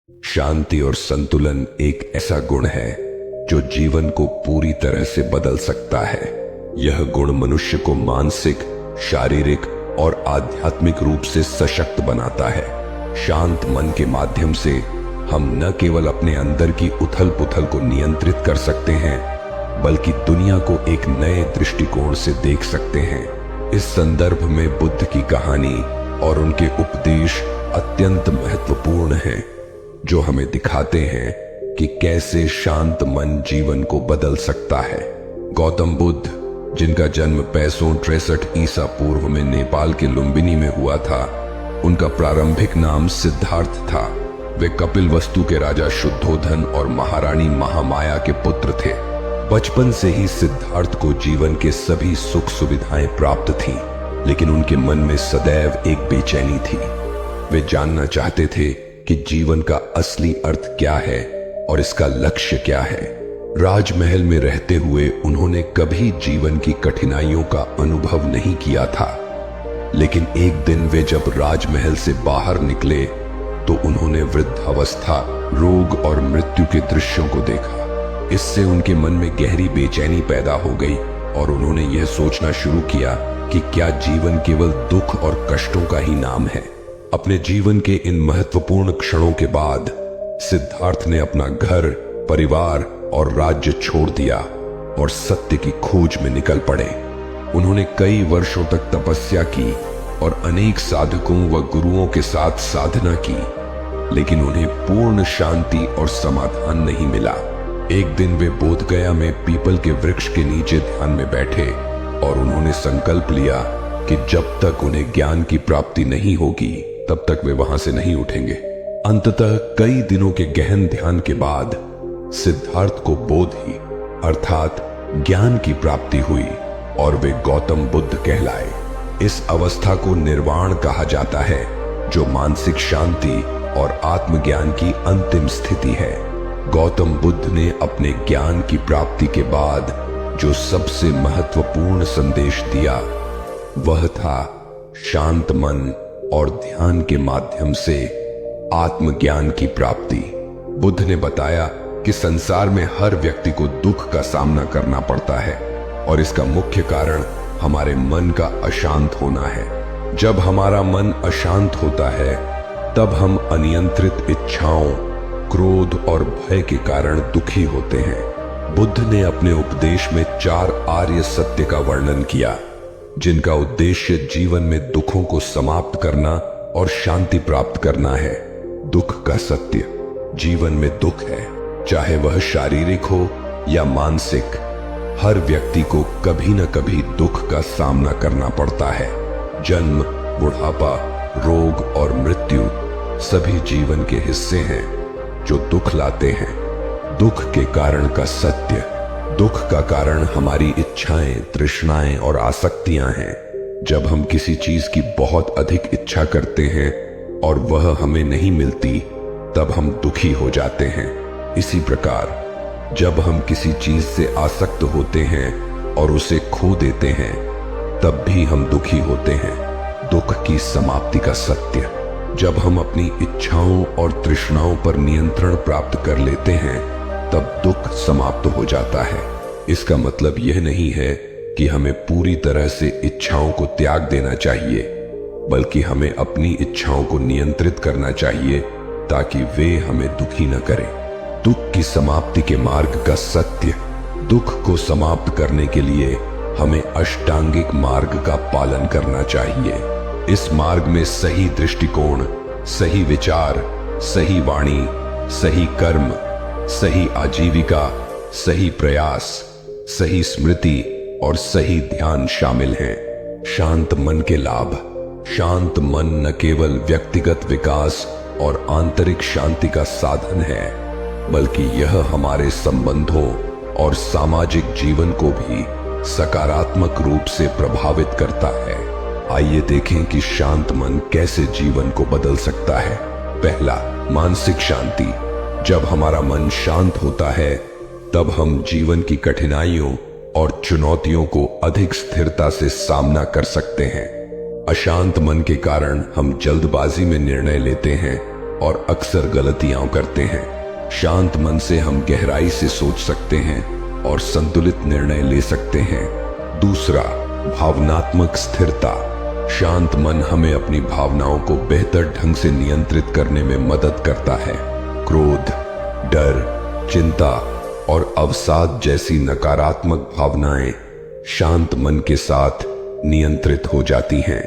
शांति और संतुलन एक ऐसा गुण है जो जीवन को पूरी तरह से बदल सकता है। यह गुण मनुष्य को मानसिक, शारीरिक और आध्यात्मिक रूप से सशक्त बनाता है। शांत मन के माध्यम से हम न केवल अपने अंदर की उथल पुथल को नियंत्रित कर सकते हैं, बल्कि दुनिया को एक नए दृष्टिकोण से देख सकते हैं। इस संदर्भ में बुद्ध की कहानी और उनके उपदेश अत्यंत महत्वपूर्ण हैं, जो हमें दिखाते हैं कि कैसे शांत मन जीवन को बदल सकता है। गौतम बुद्ध, जिनका जन्म 563 ईसा पूर्व में नेपाल के लुम्बिनी में हुआ था, उनका प्रारंभिक नाम सिद्धार्थ था। वे कपिलवस्तु के राजा शुद्धोधन और महारानी महामाया के पुत्र थे। बचपन से ही सिद्धार्थ को जीवन के सभी सुख सुविधाएं प्राप्त थीं, लेकिन उनके मन में सदैव एक बेचैनी थी। वे जानना चाहते थे कि जीवन का असली अर्थ क्या है और इसका लक्ष्य क्या है। राजमहल में रहते हुए उन्होंने कभी जीवन की कठिनाइयों का अनुभव नहीं किया था, लेकिन एक दिन वे जब राजमहल से बाहर निकले तो उन्होंने वृद्धावस्था, रोग और मृत्यु के दृश्यों को देखा। इससे उनके मन में गहरी बेचैनी पैदा हो गई और उन्होंने यह सोचना शुरू किया कि क्या जीवन केवल दुख और कष्टों का ही नाम है। अपने जीवन के इन महत्वपूर्ण क्षणों के बाद सिद्धार्थ ने अपना घर, परिवार और राज्य छोड़ दिया और सत्य की खोज में निकल पड़े। उन्होंने कई वर्षों तक तपस्या की और अनेक साधकों व गुरुओं के साथ साधना की, लेकिन उन्हें पूर्ण शांति और समाधान नहीं मिला। एक दिन वे बोधगया में पीपल के वृक्ष के नीचे ध्यान में बैठे और उन्होंने संकल्प लिया कि जब तक उन्हें ज्ञान की प्राप्ति नहीं होगी तब तक वे वहां से नहीं उठेंगे। अंततः कई दिनों के गहन ध्यान के बाद सिद्धार्थ को बोधि अर्थात ज्ञान की प्राप्ति हुई और वे गौतम बुद्ध कहलाए। इस अवस्था को निर्वाण कहा जाता है, जो मानसिक शांति और आत्मज्ञान की अंतिम स्थिति है। गौतम बुद्ध ने अपने ज्ञान की प्राप्ति के बाद जो सबसे महत्वपूर्ण संदेश दिया वह था शांत मन और ध्यान के माध्यम से आत्मज्ञान की प्राप्ति। बुद्ध ने बताया कि संसार में हर व्यक्ति को दुख का सामना करना पड़ता है और इसका मुख्य कारण हमारे मन का अशांत होना है। जब हमारा मन अशांत होता है तब हम अनियंत्रित इच्छाओं, क्रोध और भय के कारण दुखी होते हैं। बुद्ध ने अपने उपदेश में 4 आर्य सत्य का वर्णन किया, जिनका उद्देश्य जीवन में दुखों को समाप्त करना और शांति प्राप्त करना है। दुख का सत्य: जीवन में दुख है, चाहे वह शारीरिक हो या मानसिक। हर व्यक्ति को कभी न कभी दुख का सामना करना पड़ता है। जन्म, बुढ़ापा, रोग और मृत्यु सभी जीवन के हिस्से हैं जो दुख लाते हैं। दुख के कारण का सत्य: दुख का कारण हमारी इच्छाएं, तृष्णाएं और आसक्तियां हैं। जब हम किसी चीज की बहुत अधिक इच्छा करते हैं और वह हमें नहीं मिलती, तब हम दुखी हो जाते हैं। इसी प्रकार जब हम किसी चीज से आसक्त होते हैं और उसे खो देते हैं, तब भी हम दुखी होते हैं। दुख की समाप्ति का सत्य: जब हम अपनी इच्छाओं और तृष्णाओं पर नियंत्रण प्राप्त कर लेते हैं, तब दुख समाप्त हो जाता है। इसका मतलब यह नहीं है कि हमें पूरी तरह से इच्छाओं को त्याग देना चाहिए, बल्कि हमें अपनी इच्छाओं को नियंत्रित करना चाहिए ताकि वे हमें दुखी न करें। दुख की समाप्ति के मार्ग का सत्य: दुख को समाप्त करने के लिए हमें अष्टांगिक मार्ग का पालन करना चाहिए। इस मार्ग में सही दृष्टिकोण, सही विचार, सही वाणी, सही कर्म, सही आजीविका, सही प्रयास, सही स्मृति और सही ध्यान शामिल हैं। शांत मन के लाभ: शांत मन न केवल व्यक्तिगत विकास और आंतरिक शांति का साधन है, बल्कि यह हमारे संबंधों और सामाजिक जीवन को भी सकारात्मक रूप से प्रभावित करता है। आइए देखें कि शांत मन कैसे जीवन को बदल सकता है। पहला, मानसिक शांति: जब हमारा मन शांत होता है तब हम जीवन की कठिनाइयों और चुनौतियों को अधिक स्थिरता से सामना कर सकते हैं। अशांत मन के कारण हम जल्दबाजी में निर्णय लेते हैं और अक्सर गलतियां करते हैं। शांत मन से हम गहराई से सोच सकते हैं और संतुलित निर्णय ले सकते हैं। दूसरा, भावनात्मक स्थिरता। शांत मन हमें अपनी भावनाओं को बेहतर ढंग से नियंत्रित करने में मदद करता है। क्रोध, डर, चिंता और अवसाद जैसी नकारात्मक भावनाएं शांत मन के साथ नियंत्रित हो जाती हैं।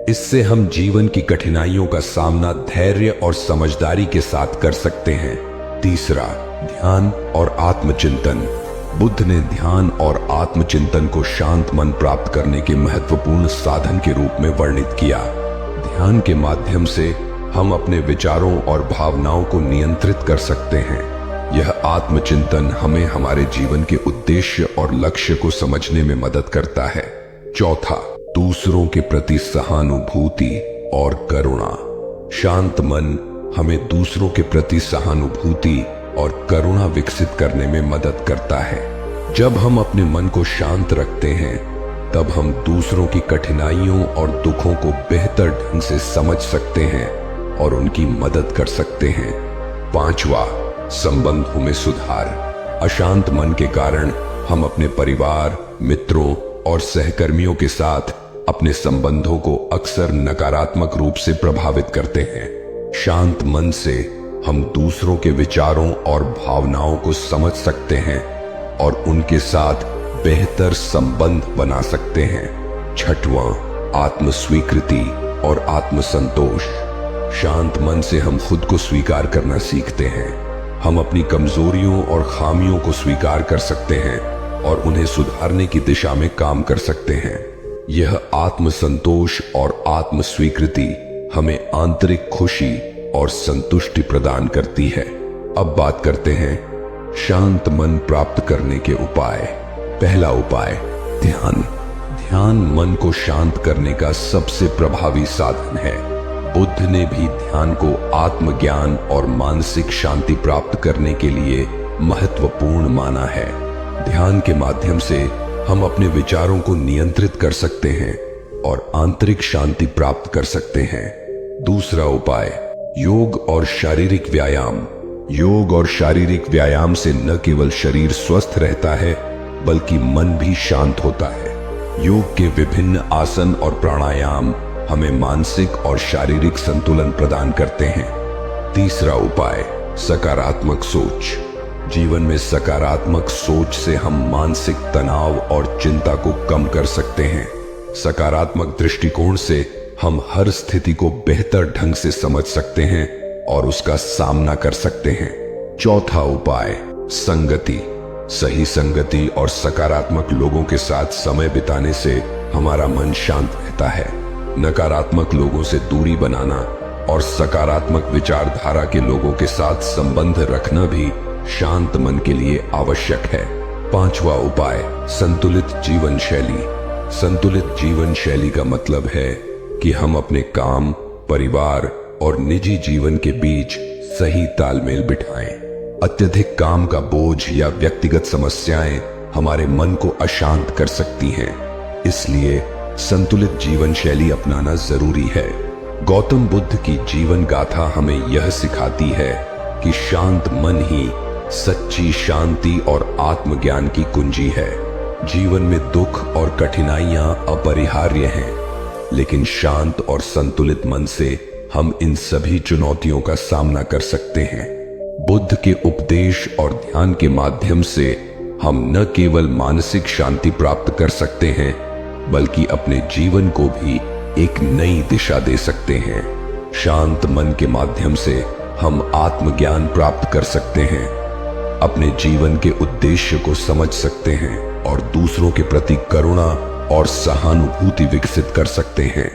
इससे हम जीवन की कठिनाइयों का सामना धैर्य और समझदारी के साथ कर सकते हैं। तीसरा, ध्यान और आत्मचिंतन। बुद्ध ने ध्यान और आत्मचिंतन को शांत मन प्राप्त करने के महत्वपूर्ण साधन के रूप में वर्णित किया। ध्यान के माध्यम से हम अपने विचारों और भावनाओं को नियंत्रित कर सकते हैं। यह आत्मचिंतन हमें हमारे जीवन के उद्देश्य और लक्ष्य को समझने में मदद करता है। चौथा, दूसरों के प्रति सहानुभूति और करुणा। शांत मन हमें दूसरों के प्रति सहानुभूति और करुणा विकसित करने में मदद करता है। जब हम अपने मन को शांत रखते हैं, तब हम दूसरों की कठिनाइयों और दुखों को बेहतर ढंग से समझ सकते हैं और उनकी मदद कर सकते हैं। पांचवा, संबंधों में सुधार। अशांत मन के कारण हम अपने परिवार, मित्रों और सहकर्मियों के साथ अपने संबंधों को अक्सर नकारात्मक रूप से प्रभावित करते हैं। शांत मन से हम दूसरों के विचारों और भावनाओं को समझ सकते हैं और उनके साथ बेहतर संबंध बना सकते हैं। छठवां, आत्मस्वीकृति और आत्मसंतोष। शांत मन से हम खुद को स्वीकार करना सीखते हैं। हम अपनी कमजोरियों और खामियों को स्वीकार कर सकते हैं और उन्हें सुधारने की दिशा में काम कर सकते हैं। यह आत्मसंतोष और आत्मस्वीकृति हमें आंतरिक खुशी और संतुष्टि प्रदान करती है। अब बात करते हैं शांत मन प्राप्त करने के उपाय। पहला उपाय, ध्यान। ध्यान मन को शांत करने का सबसे प्रभावी साधन है। बुद्ध ने भी ध्यान को आत्मज्ञान और मानसिक शांति प्राप्त करने के लिए महत्वपूर्ण माना है। ध्यान के माध्यम से हम अपने विचारों को नियंत्रित कर सकते हैं और आंतरिक शांति प्राप्त कर सकते हैं। दूसरा उपाय, योग और शारीरिक व्यायाम। योग और शारीरिक व्यायाम से न केवल शरीर स्वस्थ रहता है, बल्कि मन भी शांत होता है। योग के विभिन्न आसन और प्राणायाम हमें मानसिक और शारीरिक संतुलन प्रदान करते हैं। तीसरा उपाय, सकारात्मक सोच। जीवन में सकारात्मक सोच से हम मानसिक तनाव और चिंता को कम कर सकते हैं। सकारात्मक दृष्टिकोण से हम हर स्थिति को बेहतर ढंग से समझ सकते हैं और उसका सामना कर सकते हैं। चौथा उपाय, संगति। सही संगति और सकारात्मक लोगों के साथ समय बिताने से हमारा मन शांत रहता है। नकारात्मक लोगों से दूरी बनाना और सकारात्मक विचारधारा के लोगों के साथ संबंध रखना भी शांत मन के लिए आवश्यक है। पांचवा उपाय, संतुलित जीवन शैली। संतुलित जीवन शैली का मतलब है कि हम अपने काम, परिवार और निजी जीवन के बीच सही तालमेल बिठाएं। अत्यधिक काम का बोझ या व्यक्तिगत समस्याएं हमारे मन को अशांत कर सकती हैं। इसलिए संतुलित जीवन शैली अपनाना जरूरी है। गौतम बुद्ध की जीवन गाथा हमें यह सिखाती है कि शांत मन ही सच्ची शांति और आत्मज्ञान की कुंजी है। जीवन में दुख और कठिनाइयां अपरिहार्य हैं, लेकिन शांत और संतुलित मन से हम इन सभी चुनौतियों का सामना कर सकते हैं। बुद्ध के उपदेश और ध्यान के माध्यम से हम न केवल मानसिक शांति प्राप्त कर सकते हैं, बल्कि अपने जीवन को भी एक नई दिशा दे सकते हैं। शांत मन के माध्यम से हम आत्मज्ञान प्राप्त कर सकते हैं, अपने जीवन के उद्देश्य को समझ सकते हैं और दूसरों के प्रति करुणा और सहानुभूति विकसित कर सकते हैं।